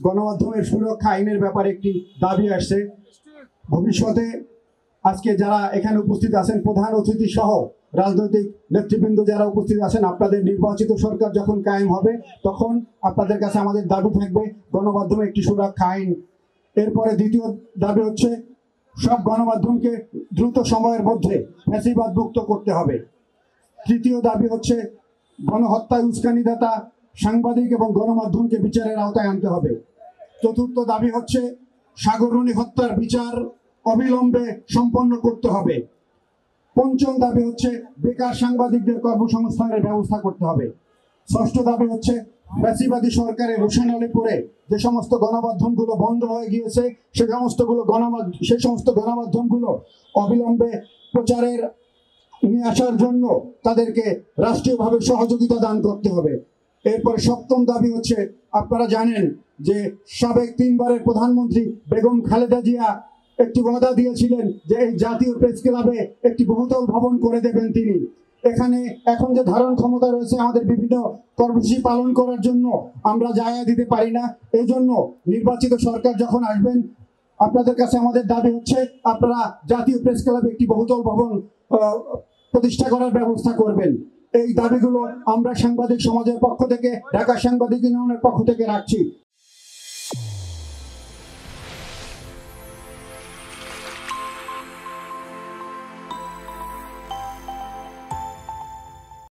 গণমাধ্যমের সুরক্ষা আইনের ব্যাপারে একটি দাবি আসছে। ভবিষ্যতে আজকে যারা এখানে উপস্থিত আছেন, প্রধান অতিথি সহ রাজনৈতিক নেতৃবৃন্দ যারা উপস্থিত আছেন, আপনাদের নির্বাচিত সরকার যখন কায়েম হবে তখন আপনাদের কাছে আমাদের দাবি থাকবে গণমাধ্যমে একটি সুরক্ষা আইন। এরপরে দ্বিতীয় দাবি হচ্ছে সব গণমাধ্যমকে দ্রুত সময়ের মধ্যে ফ্যাসিবাদ মুক্ত করতে হবে। তৃতীয় দাবি হচ্ছে গণহত্যায় উস্কানিদাতা সাংবাদিক এবং গণমাধ্যমকে বিচারের আওতায় আনতে হবে। চতুর্থ দাবি হচ্ছে সাগররুনি হত্যার বিচার অবিলম্বে সম্পন্ন করতে হবে। পঞ্চম দাবি হচ্ছে বেকার সাংবাদিকদের কর্মসংস্থানের ব্যবস্থা করতে হবে। ষষ্ঠ দাবি হচ্ছে ফ্যাসিবাদী সরকারের রোশনালী পড়ে যে সমস্ত গণমাধ্যমগুলো বন্ধ হয়ে গিয়েছে সে সমস্ত গণমাধ্যমগুলো অবিলম্বে প্রচারের নিয়ে আসার জন্য তাদেরকে রাষ্ট্রীয়ভাবে সহযোগিতা দান করতে হবে। এরপরে সপ্তম দাবি হচ্ছে, আপনারা জানেন যে সাবেক 3 বারের প্রধানমন্ত্রী বেগম খালেদা জিয়া একটি ওয়াদা দিয়েছিলেন যে এই জাতীয় প্রেস ক্লাবে একটি বহুতল ভবন করে দেবেন তিনি। এখানে এখন যে ধারণ ক্ষমতা রয়েছে আমাদের বিভিন্ন কর্মসূচি পালন করার জন্য আমরা জায়গা দিতে পারি না। এই জন্য নির্বাচিত সরকার যখন আসবেন আপনাদের কাছে আমাদের দাবি হচ্ছে আপনারা জাতীয় প্রেস ক্লাবে একটি বহুতল ভবন প্রতিষ্ঠা করার ব্যবস্থা করবেন। এই দাবিগুলো আমরা সাংবাদিক সমাজের পক্ষ থেকে, ঢাকা সাংবাদিক ইউনিয়নের পক্ষ থেকে রাখছি।